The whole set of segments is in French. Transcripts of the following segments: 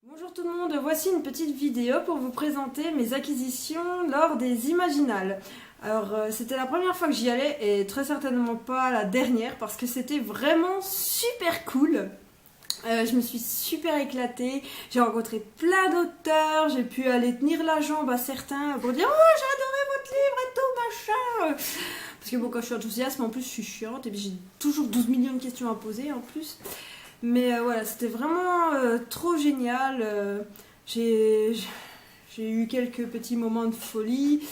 Bonjour tout le monde, voici une petite vidéo pour vous présenter mes acquisitions lors des Imaginales. Alors c'était la première fois que j'y allais et très certainement pas la dernière parce que c'était vraiment super cool. Je me suis super éclatée, j'ai rencontré plein d'auteurs, j'ai pu aller tenir la jambe à certains pour dire « Oh j'ai adoré votre livre et tout machin !» Parce que bon, quand je suis enthousiaste, en plus je suis chiante et puis j'ai toujours 12 millions de questions à poser en plus. Mais voilà, c'était vraiment trop génial. J'ai eu quelques petits moments de folie.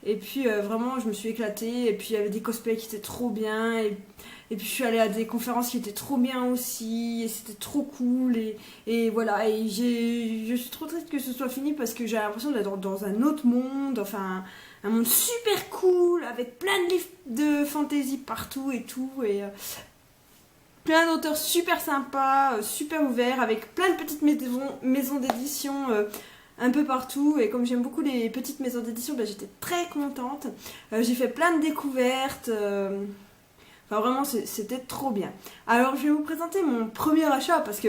Et puis vraiment, je me suis éclatée. Et puis il y avait des cosplays qui étaient trop bien. Et puis je suis allée à des conférences qui étaient trop bien aussi. Et c'était trop cool. Et voilà, et je suis trop triste que ce soit fini parce que j'ai l'impression d'être dans un autre monde. Enfin, un monde super cool avec plein de livres de fantasy partout et tout. Et plein d'auteurs super sympas, super ouverts, avec plein de petites maisons d'édition un peu partout. Et comme j'aime beaucoup les petites maisons d'édition, ben, j'étais très contente. J'ai fait plein de découvertes. Enfin vraiment, c'était trop bien. Alors je vais vous présenter mon premier achat parce que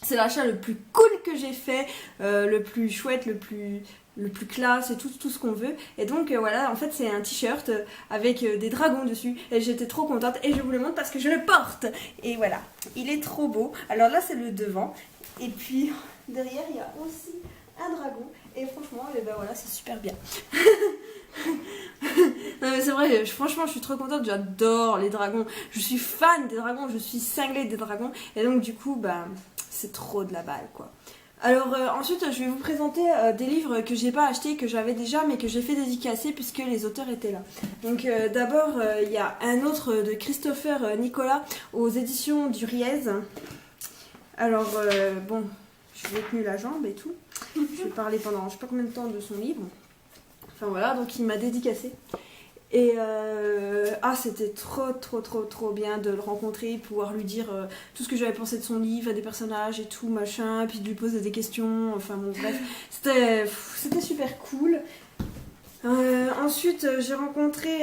c'est l'achat le plus cool que j'ai fait, le plus chouette, le plus classe et tout ce qu'on veut. Et donc voilà, en fait c'est un t-shirt avec des dragons dessus et j'étais trop contente et je vous le montre parce que je le porte. Et voilà, il est trop beau. Alors là c'est le devant et puis derrière il y a aussi un dragon et franchement et ben voilà, c'est super bien. Non mais c'est vrai, franchement je suis trop contente, j'adore les dragons, je suis fan des dragons, je suis cinglée des dragons et donc du coup bah c'est trop de la balle quoi. Alors ensuite je vais vous présenter des livres que j'ai pas achetés, que j'avais déjà mais que j'ai fait dédicacer puisque les auteurs étaient là. Donc d'abord il y a un autre de Christopher Nicolas aux éditions du Riez. Alors bon, je lui ai tenu la jambe et tout, je vais parler pendant je sais pas combien de temps de son livre. Enfin voilà, donc il m'a dédicacé. Et c'était trop bien de le rencontrer, pouvoir lui dire tout ce que j'avais pensé de son livre, des personnages et tout machin, puis de lui poser des questions, enfin bon bref, c'était super cool. Ensuite j'ai rencontré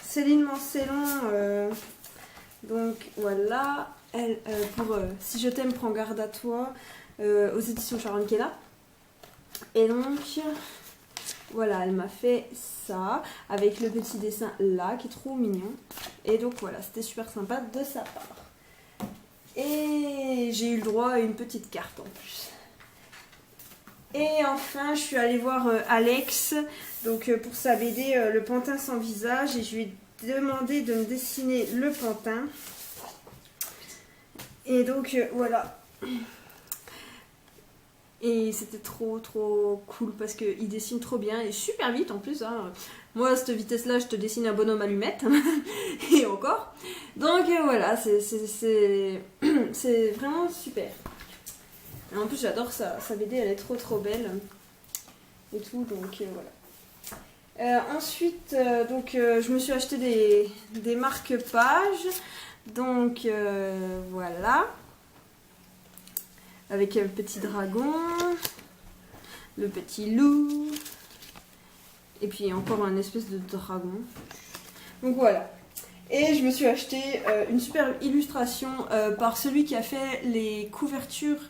Céline Mancelon, donc voilà, elle pour Si je t'aime prends garde à toi, aux éditions Sharon Kella. Et donc voilà, elle m'a fait ça, avec le petit dessin là, qui est trop mignon. Et donc voilà, c'était super sympa de sa part. Et j'ai eu le droit à une petite carte en plus. Et enfin, je suis allée voir Alex, donc pour sa BD Le Pantin sans visage, et je lui ai demandé de me dessiner le pantin. Et donc voilà. Et c'était trop cool parce qu'il dessine trop bien et super vite en plus. Hein. Moi à cette vitesse là je te dessine un bonhomme allumette et encore. Donc voilà, c'est vraiment super. Et en plus j'adore sa BD, elle est trop belle. Et tout, donc voilà. Ensuite, je me suis acheté des marque-pages. Donc voilà. Avec le petit dragon, le petit loup, et puis encore un espèce de dragon. Donc voilà. Et je me suis acheté une superbe illustration par celui qui a fait les couvertures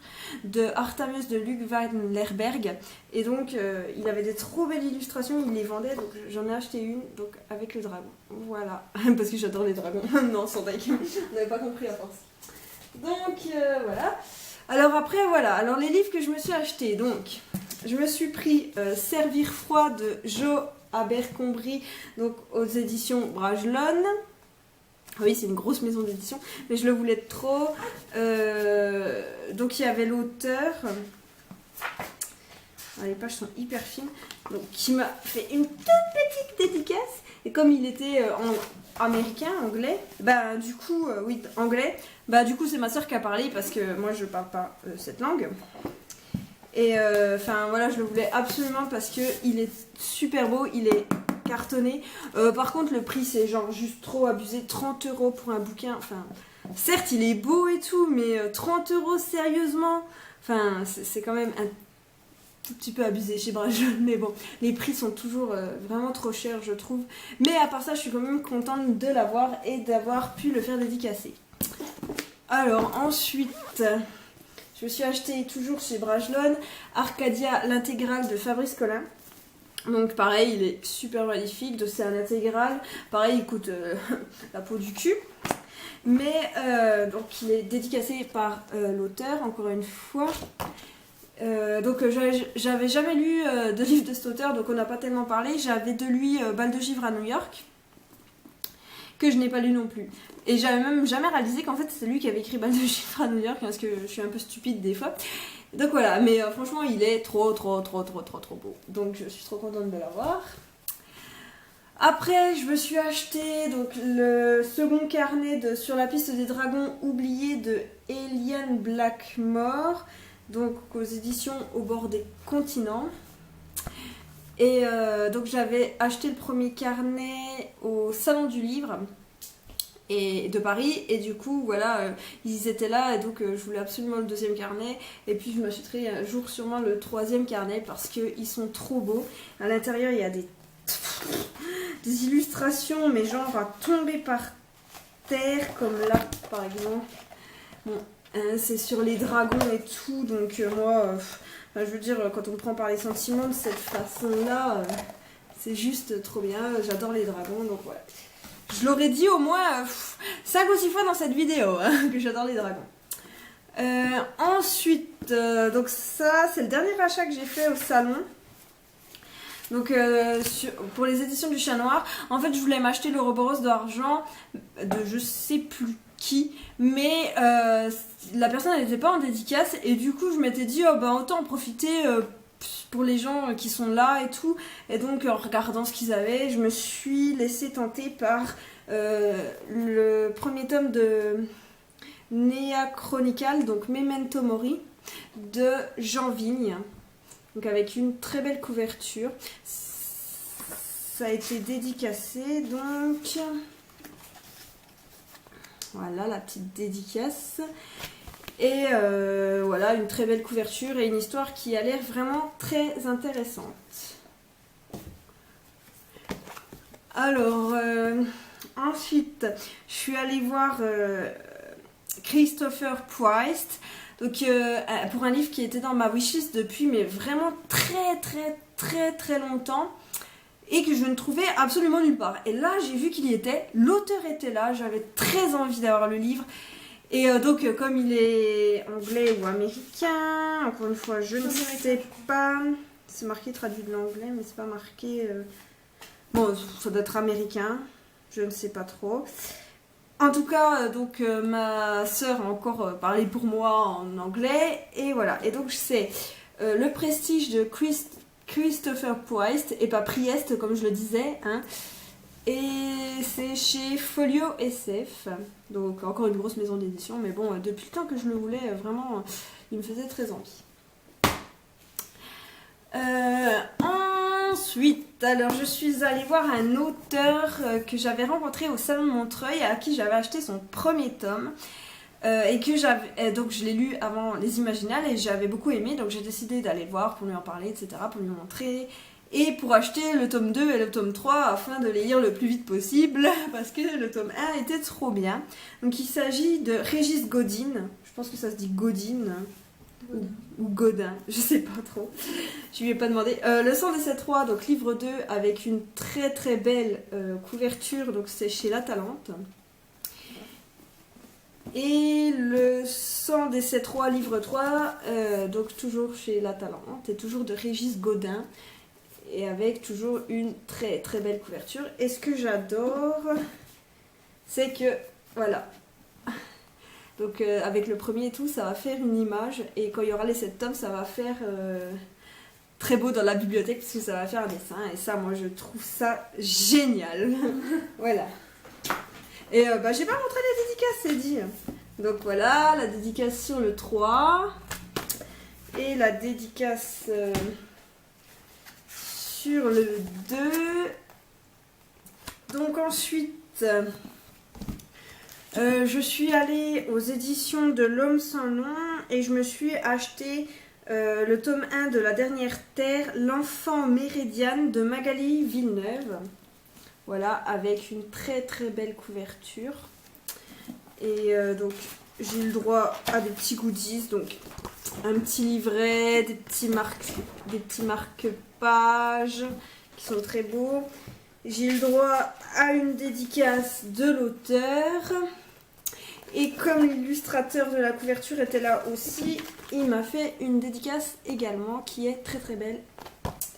de Artemis de Luc van Lerberg. Et donc il avait des trop belles illustrations, il les vendait, donc j'en ai acheté une donc avec le dragon. Voilà, parce que j'adore les dragons. Non, sans deck, on n'avait pas compris à force. Donc voilà. Alors après voilà, alors les livres que je me suis achetés, donc je me suis pris Servir froid de Jo Abercrombie, donc aux éditions Bragelonne. Oui, c'est une grosse maison d'édition, mais je le voulais trop. Donc il y avait l'auteur, les pages sont hyper fines, donc qui m'a fait une toute petite dédicace. Et comme il était américain, anglais, bah du coup, oui, anglais, bah du coup c'est ma soeur qui a parlé parce que moi je parle pas cette langue. Et enfin voilà, je le voulais absolument parce que il est super beau, il est cartonné. Par contre le prix c'est genre juste trop abusé, 30 € pour un bouquin. Enfin, certes il est beau et tout, mais 30 € sérieusement. Enfin c'est quand même un tout petit peu abusé chez Bragelonne, mais bon, les prix sont toujours vraiment trop chers je trouve. Mais à part ça je suis quand même contente de l'avoir et d'avoir pu le faire dédicacer. Alors ensuite, je je me suis acheté toujours chez Brajlon Arcadia l'intégrale de Fabrice Collin. Donc pareil, il est super magnifique, donc c'est un intégral. Pareil, il coûte la peau du cul. Mais donc il est dédicacé par l'auteur, encore une fois. Donc j'avais jamais lu de livre de cet auteur, donc on n'a pas tellement parlé. J'avais de lui Balle de givre à New York, que je n'ai pas lu non plus. Et j'avais même jamais réalisé qu'en fait c'est lui qui avait écrit Balle de givre à New York, parce que je suis un peu stupide des fois. Donc voilà, mais franchement il est trop beau. Donc je suis trop contente de l'avoir. Après, je me suis acheté donc, le second carnet de Sur la piste des dragons oubliés de Eliane Blackmore, donc aux éditions Au bord des continents. Et donc j'avais acheté le premier carnet au Salon du Livre de Paris, et du coup voilà, ils étaient là, et donc je voulais absolument le deuxième carnet, et puis je m'achèterai un jour sûrement le troisième carnet parce qu'ils sont trop beaux. À l'intérieur il y a des illustrations, mais genre à tomber par terre, comme là par exemple. Bon, c'est sur les dragons et tout, donc moi, je veux dire, quand on me prend par les sentiments de cette façon-là, c'est juste trop bien. J'adore les dragons, donc voilà. Je l'aurais dit au moins 5 ou 6 fois dans cette vidéo, hein, que j'adore les dragons. Ensuite, donc ça, c'est le dernier achat que j'ai fait au salon. Donc pour les éditions du Chat Noir, en fait je voulais m'acheter l'Ouroboros d'argent de je sais plus qui, mais la personne elle n'était pas en dédicace, et du coup je m'étais dit oh, bah, autant en profiter pour les gens qui sont là et tout, et donc en regardant ce qu'ils avaient, je me suis laissée tenter par le premier tome de Nea Chronicle, donc Memento Mori de Jean Vigne. Donc avec une très belle couverture. Ça a été dédicacé, donc voilà la petite dédicace. Et voilà, une très belle couverture et une histoire qui a l'air vraiment très intéressante. Alors, ensuite, je suis allée voir Christopher Price. Donc pour un livre qui était dans ma wishlist depuis mais vraiment très longtemps, et que je ne trouvais absolument nulle part. Et là j'ai vu qu'il y était, l'auteur était là, j'avais très envie d'avoir le livre. Et donc comme il est anglais ou américain, encore une fois je ne sais pas, c'est marqué traduit de l'anglais mais c'est pas marqué, bon ça doit être américain, je ne sais pas trop. En tout cas, donc ma sœur a encore parlé pour moi en anglais, et voilà. Et donc c'est Le Prestige de Christopher Priest, et pas Priest comme je le disais, hein. Et c'est chez Folio SF, donc encore une grosse maison d'édition, mais bon, depuis le temps que je le voulais, vraiment, il me faisait très envie. Ensuite, alors je suis allée voir un auteur que j'avais rencontré au Salon de Montreuil, à qui j'avais acheté son premier tome, et que j'avais, donc je l'ai lu avant Les Imaginales et j'avais beaucoup aimé, donc j'ai décidé d'aller voir pour lui en parler, etc., pour lui montrer, et pour acheter le tome 2 et le tome 3 afin de les lire le plus vite possible, parce que le tome 1 était trop bien. Donc il s'agit de Régis Gaudin, je pense que ça se dit Gaudin, ou Godin, je sais pas trop, je lui ai pas demandé. Le sang des 7 rois, donc livre 2 avec une très belle couverture, donc c'est chez La Talente. Et le sang des 7 rois, livre 3, donc toujours chez La Talente, et toujours de Régis Gaudin, et avec toujours une très belle couverture. Et ce que j'adore, c'est que, voilà, donc avec le premier et tout, ça va faire une image, et quand il y aura les 7 tomes, ça va faire très beau dans la bibliothèque, parce que ça va faire un dessin, et ça, moi, je trouve ça génial. Voilà. Et bah, j'ai pas montré les dédicaces, c'est dit. Donc voilà, la dédicace sur le 3, et la dédicace sur le 2. Donc ensuite... je suis allée aux éditions de L'Homme sans nom et je me suis acheté le tome 1 de La Dernière Terre, L'Enfant Méridiane de Magali Villeneuve. Voilà, avec une très belle couverture. Et donc j'ai eu le droit à des petits goodies, donc un petit livret, des petits marque-pages qui sont très beaux. J'ai eu le droit à une dédicace de l'auteur. Et comme l'illustrateur de la couverture était là aussi, il m'a fait une dédicace également qui est très très belle.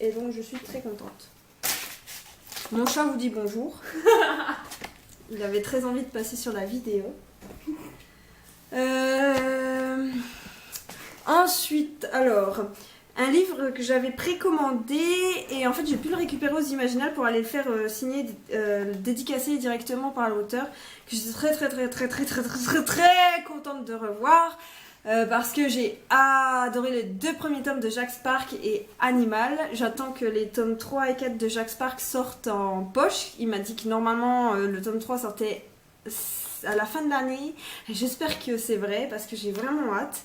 Et donc je suis très contente. Mon chat vous dit bonjour. Il avait très envie de passer sur la vidéo. Ensuite, alors, un livre que j'avais précommandé et en fait j'ai pu le récupérer aux Imaginales pour aller le faire signer, dédicacer directement par l'auteur, que j'étais très contente de revoir parce que j'ai adoré les 2 premiers tomes de Jacques Spark et Animal. J'attends que les tomes 3 et 4 de Jacques Spark sortent en poche. Il m'a dit que normalement le tome 3 sortait à la fin de l'année. J'espère que c'est vrai parce que j'ai vraiment hâte.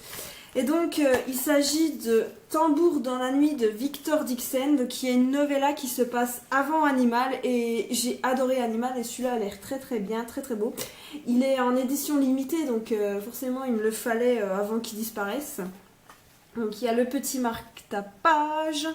Et donc il s'agit de Tambour dans la nuit de Victor Dixon, qui est une novella qui se passe avant Animal, et j'ai adoré Animal et celui-là a l'air très bien, très beau. Il est en édition limitée, donc forcément il me le fallait avant qu'il disparaisse. Donc il y a le petit marque-tapage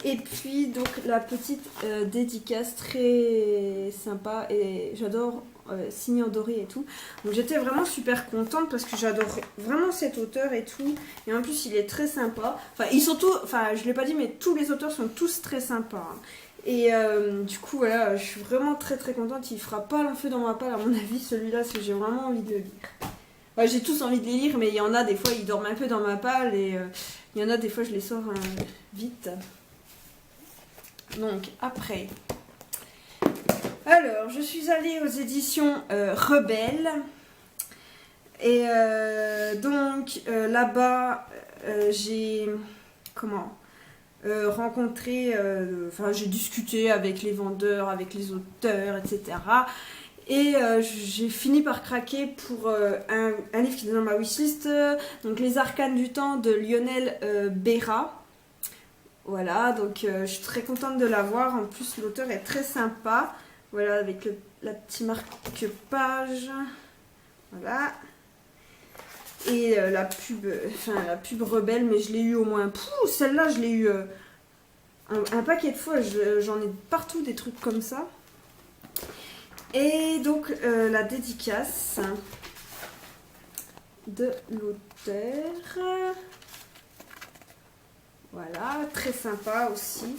et puis donc la petite dédicace très sympa, et j'adore signé en doré et tout. Donc j'étais vraiment super contente parce que j'adore vraiment cet auteur et tout. Et en plus il est très sympa. Enfin ils sont tous, enfin je l'ai pas dit mais tous les auteurs sont tous très sympas. Hein. Et du coup voilà, je suis vraiment très contente. Il fera pas long feu dans ma palle à mon avis celui-là, parce que j'ai vraiment envie de le lire. Ouais, j'ai tous envie de les lire, mais il y en a des fois ils dorment un peu dans ma palle et il y en a des fois je les sors vite. Donc après, alors je suis allée aux éditions Rebelle et donc là-bas j'ai rencontré, enfin j'ai discuté avec les vendeurs, avec les auteurs, etc. Et j'ai fini par craquer pour un livre qui est dans ma wishlist, donc Les Arcanes du Temps de Lionel Béra. Voilà, donc je suis très contente de l'avoir. En plus, l'auteur est très sympa. Voilà, avec la petite marque-page. Voilà. Et la pub Rebelle, mais je l'ai eu au moins... Celle-là, je l'ai eu un paquet de fois. J'en ai partout des trucs comme ça. Et donc la dédicace de l'auteur, voilà, très sympa aussi.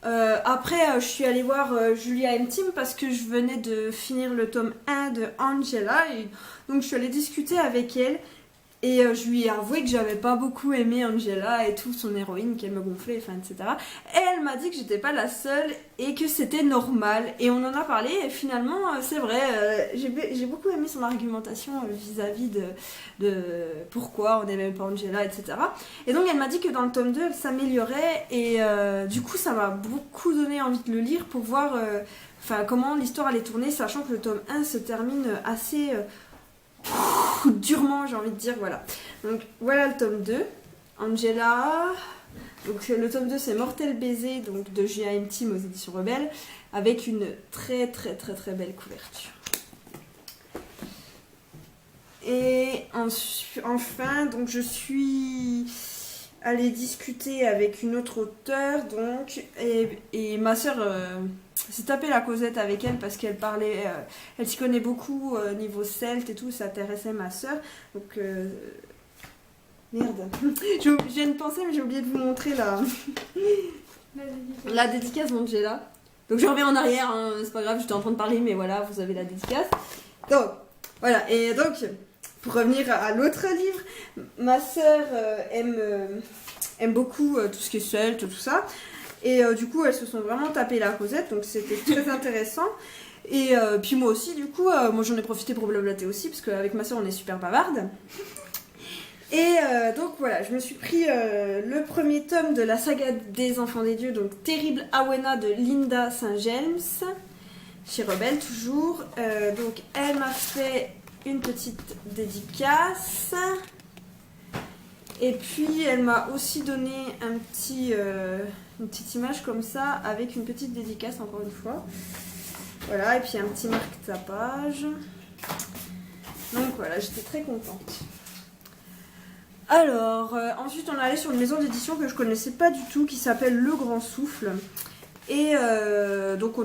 Après je suis allée voir Julia M. Team parce que je venais de finir le tome 1 de Angela, et donc je suis allée discuter avec elle. Et je lui ai avoué que j'avais pas beaucoup aimé Angela et tout, son héroïne, qu'elle me gonflait, enfin, etc. Et elle m'a dit que j'étais pas la seule et que c'était normal. Et on en a parlé et finalement, c'est vrai, j'ai beaucoup aimé son argumentation vis-à-vis de pourquoi on n'aimait pas Angela, etc. Et donc elle m'a dit que dans le tome 2, elle s'améliorait et du coup, ça m'a beaucoup donné envie de le lire pour voir comment l'histoire allait tourner, sachant que le tome 1 se termine assez... durement, j'ai envie de dire, voilà. Donc voilà le tome 2, Angela. Donc le tome 2 c'est Mortel Baiser, donc de J.A.M. Team aux éditions Rebelle, avec une très belle couverture. Et enfin, donc je suis allée discuter avec une autre auteure, donc, et ma soeur s'est tapé la causette avec elle parce qu'elle parlait, elle s'y connaît beaucoup niveau celte et tout, ça intéressait ma soeur. Donc merde, je viens de penser mais j'ai oublié de vous montrer la dédicace d'Angela. Donc je reviens en arrière, hein, c'est pas grave, j'étais en train de parler mais voilà, vous avez la dédicace. Donc voilà, et donc pour revenir à l'autre livre, ma soeur aime beaucoup tout ce qui est celte, tout ça. Et du coup, elles se sont vraiment tapées la causette, donc c'était très intéressant. Et puis moi aussi, du coup, moi j'en ai profité pour blablater aussi, parce qu'avec ma soeur, on est super bavarde. Et donc voilà, je me suis pris le premier tome de la saga des Enfants des Dieux, donc Terrible Awena de Linda Saint-James, chez Rebelle toujours. Donc elle m'a fait une petite dédicace. Et puis elle m'a aussi donné une petite image comme ça avec une petite dédicace encore une fois. Voilà, et puis un petit marque-tapage. Donc voilà, j'étais très contente. Alors, ensuite on est allé sur une maison d'édition que je connaissais pas du tout, qui s'appelle Le Grand Souffle. Et donc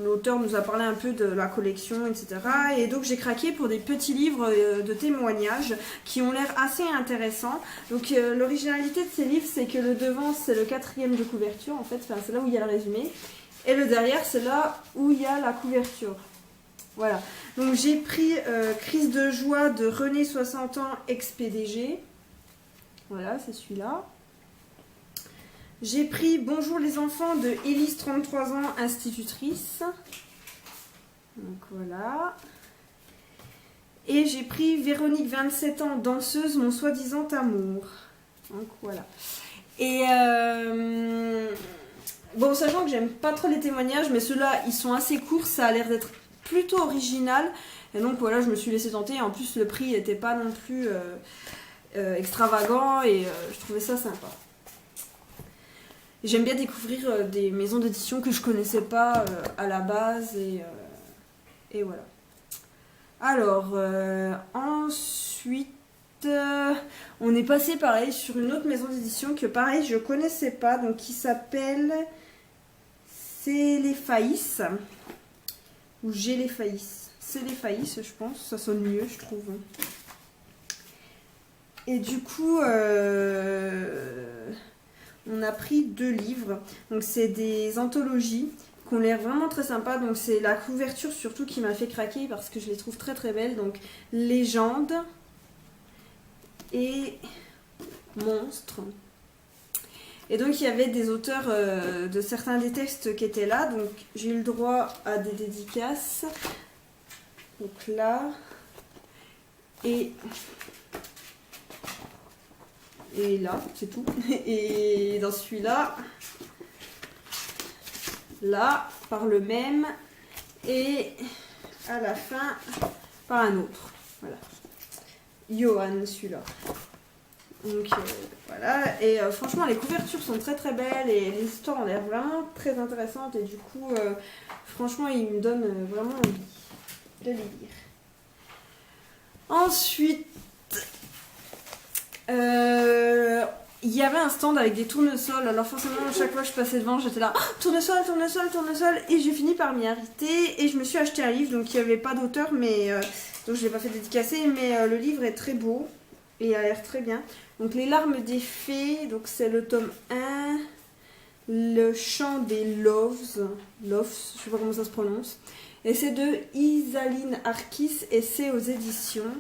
l'auteur nous a parlé un peu de la collection, etc. Et donc j'ai craqué pour des petits livres de témoignages qui ont l'air assez intéressants. Donc l'originalité de ces livres, c'est que le devant, c'est le 4e de couverture, en fait. Enfin, c'est là où il y a le résumé. Et le derrière, c'est là où il y a la couverture. Voilà. Donc j'ai pris Crise de joie de René 60 ans, ex-PDG. Voilà, c'est celui-là. J'ai pris Bonjour les enfants de Élise, 33 ans, institutrice. Donc voilà. Et j'ai pris Véronique, 27 ans, danseuse, mon soi-disant amour. Donc voilà. Et bon, sachant que j'aime pas trop les témoignages, mais ceux-là, ils sont assez courts, ça a l'air d'être plutôt original. Et donc voilà, je me suis laissée tenter. En plus, le prix n'était pas non plus extravagant et je trouvais ça sympa. J'aime bien découvrir des maisons d'édition que je connaissais pas à la base et voilà. Alors, ensuite, on est passé pareil sur une autre maison d'édition que pareil je connaissais pas, donc qui s'appelle C'est les Faïs ou J'ai les Faïs. C'est les Faïs, je pense, ça sonne mieux, je trouve. Et du coup, on a pris 2 livres. Donc c'est des anthologies qui ont l'air vraiment très sympas. Donc c'est la couverture surtout qui m'a fait craquer parce que je les trouve très très belles. Donc Légende et Monstre. Et donc il y avait des auteurs de certains des textes qui étaient là. Donc j'ai eu le droit à des dédicaces. Donc là. Et là, c'est tout. Et dans celui-là, là, par le même. Et à la fin, par un autre. Voilà. Johan, celui-là. Donc voilà. Et franchement, les couvertures sont très très belles. Et les histoires ont l'air vraiment très intéressantes. Et du coup, franchement, ils me donnent vraiment envie de les lire. Ensuite, il y avait un stand avec des tournesols. Alors forcément, à chaque fois que je passais devant, j'étais là, oh, tournesol, tournesol, tournesol. Et j'ai fini par m'y arrêter. Et je me suis acheté un livre. Donc il n'y avait pas d'auteur, mais donc je ne l'ai pas fait dédicacer. Mais le livre est très beau et il a l'air très bien. Donc Les larmes des fées. Donc c'est le tome 1. Le chant des Loves. Loves, je sais pas comment ça se prononce. Et c'est de Isaline Arkis et c'est aux éditions.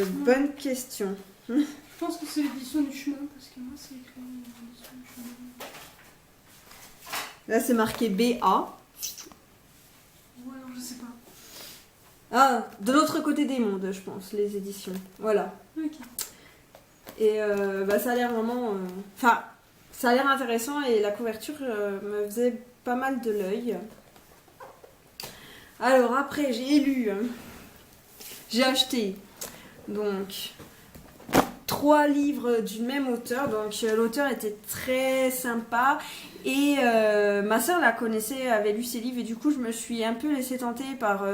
Bonne question. Je pense que c'est l'édition du chemin, parce que moi c'est écrit l'édition du chemin. Là c'est marqué BA. Ouais, alors je sais pas. Ah, de l'autre côté des mondes, je pense, les éditions. Voilà. Ok. Et ça a l'air vraiment... Enfin, ça a l'air intéressant et la couverture me faisait pas mal de l'œil. Alors après, j'ai lu... j'ai acheté... Donc, 3 livres du même auteur. Donc, l'auteur était très sympa. Et ma soeur la connaissait, avait lu ses livres. Et du coup, je me suis un peu laissée tenter par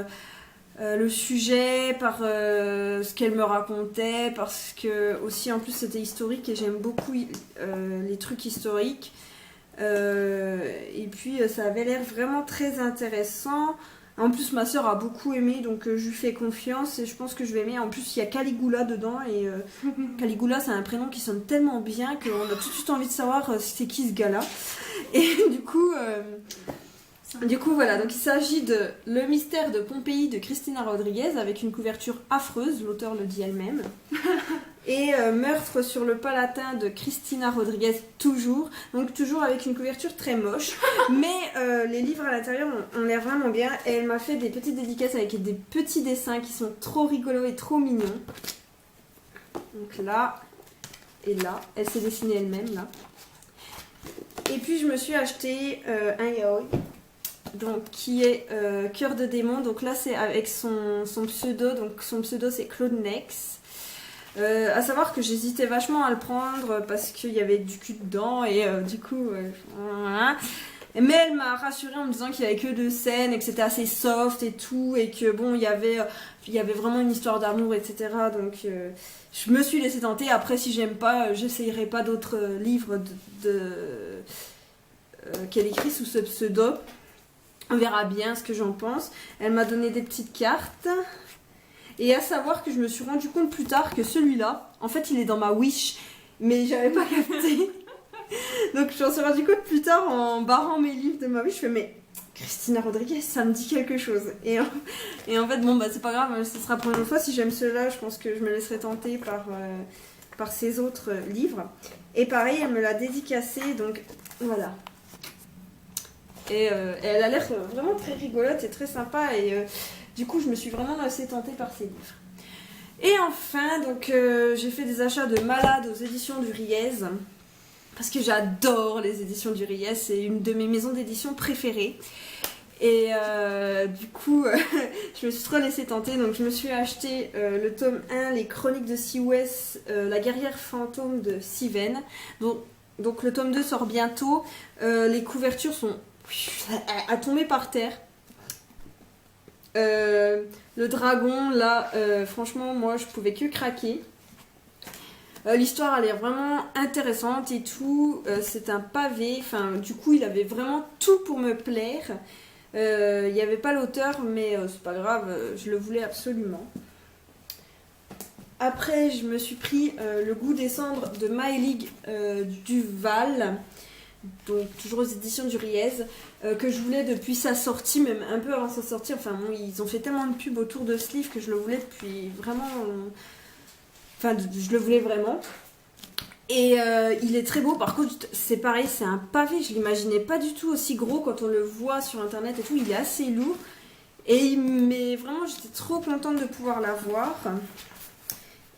le sujet, par ce qu'elle me racontait. Parce que, aussi, en plus, c'était historique. Et j'aime beaucoup les trucs historiques. Et puis, ça avait l'air vraiment très intéressant. En plus, ma soeur a beaucoup aimé, donc je lui fais confiance et je pense que je vais aimer. En plus, il y a Caligula dedans et Caligula, c'est un prénom qui sonne tellement bien qu'on a tout de suite envie de savoir c'est qui ce gars-là. Et du coup, voilà. Donc, il s'agit de Le mystère de Pompéi de Cristina Rodriguez avec une couverture affreuse, l'auteur le dit elle-même. Et Meurtre sur le Palatin de Cristina Rodriguez, toujours. Donc toujours avec une couverture très moche. Mais les livres à l'intérieur ont l'air vraiment bien. Et elle m'a fait des petites dédicaces avec des petits dessins qui sont trop rigolos et trop mignons. Donc là et là. Elle s'est dessinée elle-même là. Et puis je me suis acheté un yaoi. Donc qui est Cœur de démon. Donc là c'est avec son pseudo. Donc son pseudo c'est Claude Nex. À savoir que j'hésitais vachement à le prendre parce qu'il y avait du cul dedans et du coup voilà. Mais elle m'a rassurée en me disant qu'il y avait que 2 scènes et que c'était assez soft et tout, et que bon, il y avait vraiment une histoire d'amour, etc. Donc je me suis laissée tenter. Après, si j'aime pas, j'essayerai pas d'autres livres qu'elle écrit sous ce pseudo. On verra bien ce que j'en pense. Elle m'a donné des petites cartes. Et à savoir que je me suis rendu compte plus tard que celui-là, en fait, il est dans ma Wish, mais j'avais pas capté. Donc j'en suis rendu compte plus tard en barrant mes livres de ma Wish. Je fais, mais Christina Rodriguez, ça me dit quelque chose. Et en fait, bon, bah c'est pas grave, ce sera pour une autre fois. Si j'aime ceux-là, je pense que je me laisserai tenter par ces autres livres. Et pareil, elle me l'a dédicacé, donc voilà. Et elle a l'air vraiment très rigolote et très sympa. Et du coup, je me suis vraiment laissée tenter par ces livres. Et enfin, donc j'ai fait des achats de malade aux éditions du Riez. Parce que j'adore les éditions du Riez, c'est une de mes maisons d'édition préférées. Et du coup, je me suis trop laissée tenter, donc je me suis acheté le tome 1, Les Chroniques de Siwes, la guerrière fantôme de Siven. Donc le tome 2 sort bientôt, les couvertures sont à tomber par terre. Le dragon, là, franchement, moi, je pouvais que craquer. L'histoire a l'air vraiment intéressante et tout. C'est un pavé. Enfin, du coup, il avait vraiment tout pour me plaire. Il n'y avait pas l'auteur, mais c'est pas grave, je le voulais absolument. Après, je me suis pris Le goût des cendres de Maëlig Duval, donc toujours aux éditions du Riez, que je voulais depuis sa sortie, même un peu avant sa sortie. Enfin, bon, ils ont fait tellement de pubs autour de ce livre que je le voulais depuis vraiment. Enfin, je le voulais vraiment. Et il est très beau. Par contre, c'est pareil, c'est un pavé. Je l'imaginais pas du tout aussi gros quand on le voit sur internet et tout. Il est assez lourd. Mais vraiment, j'étais trop contente de pouvoir l'avoir.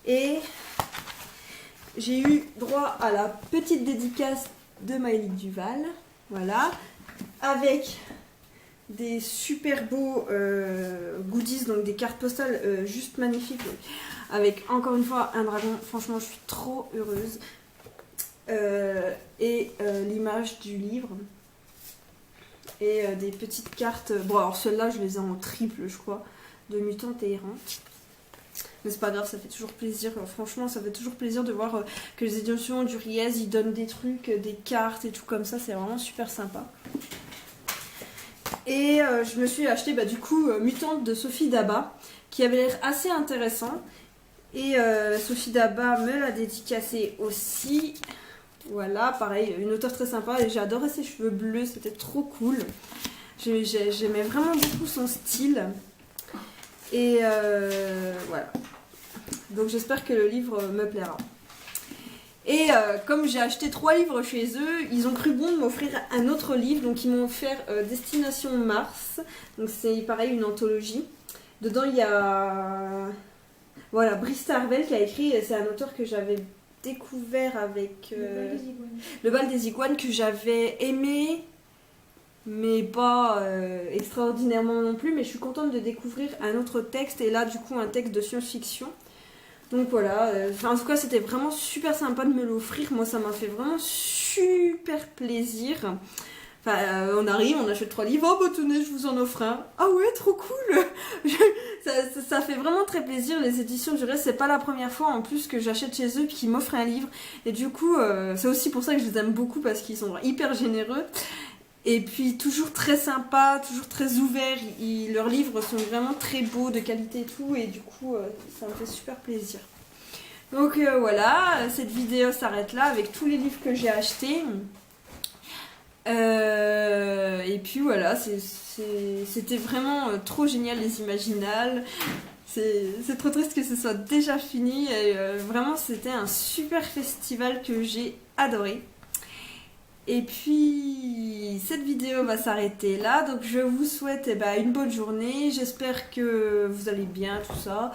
Et j'ai eu droit à la petite dédicace de Maëlig Duval. Voilà. Avec des super beaux goodies, donc des cartes postales juste magnifiques. Avec encore une fois un dragon, franchement je suis trop heureuse. Et l'image du livre. Et des petites cartes. Bon, alors celles-là je les ai en triple, je crois, de Mutante et Errante. Mais c'est pas grave, ça fait toujours plaisir. Franchement, ça fait toujours plaisir de voir que les éditions du Riez ils donnent des trucs, des cartes et tout comme ça. C'est vraiment super sympa. Et je me suis acheté du coup Mutante de Sophie Daba, qui avait l'air assez intéressant. Et Sophie Daba me l'a dédicacé aussi. Voilà, pareil, une auteure très sympa. Et j'ai adoré ses cheveux bleus, c'était trop cool. J'aimais vraiment beaucoup son style. Et voilà. Donc j'espère que le livre me plaira. Et comme j'ai acheté 3 livres chez eux, ils ont cru bon de m'offrir un autre livre. Donc ils m'ont offert Destination Mars. Donc c'est pareil, une anthologie. Dedans il y a Brice Tarvel qui a écrit. C'est un auteur que j'avais découvert avec Le Bal des Iguanes, que j'avais aimé, mais pas extraordinairement non plus. Mais je suis contente de découvrir un autre texte. Et là du coup un texte de science-fiction. Donc voilà, en tout cas c'était vraiment super sympa de me l'offrir. Moi ça m'a fait vraiment super plaisir. Enfin, on arrive, on achète 3 livres, oh bah tenez, je vous en offre un. Ah ouais, trop cool. Ça fait vraiment très plaisir. Les éditions du Riez, c'est pas la première fois en plus que j'achète chez eux puis qu'ils m'offrent un livre. Et du coup, c'est aussi pour ça que je les aime beaucoup, parce qu'ils sont hyper généreux. Et puis toujours très sympa, toujours très ouvert. Leurs livres sont vraiment très beaux, de qualité et tout. Et du coup, ça me fait super plaisir. Donc voilà, cette vidéo s'arrête là avec tous les livres que j'ai achetés. Et puis voilà, c'était vraiment trop génial, les Imaginales. C'est trop triste que ce soit déjà fini. Et vraiment, c'était un super festival que j'ai adoré. Et puis cette vidéo va s'arrêter là, donc je vous souhaite une bonne journée, j'espère que vous allez bien, tout ça,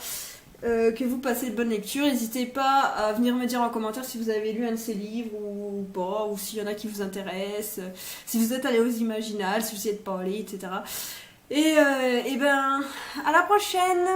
que vous passez de bonnes lectures. N'hésitez pas à venir me dire en commentaire si vous avez lu un de ces livres ou pas, ou s'il y en a qui vous intéressent, si vous êtes allé aux Imaginales, si vous y êtes pas allé, etc. Et à la prochaine!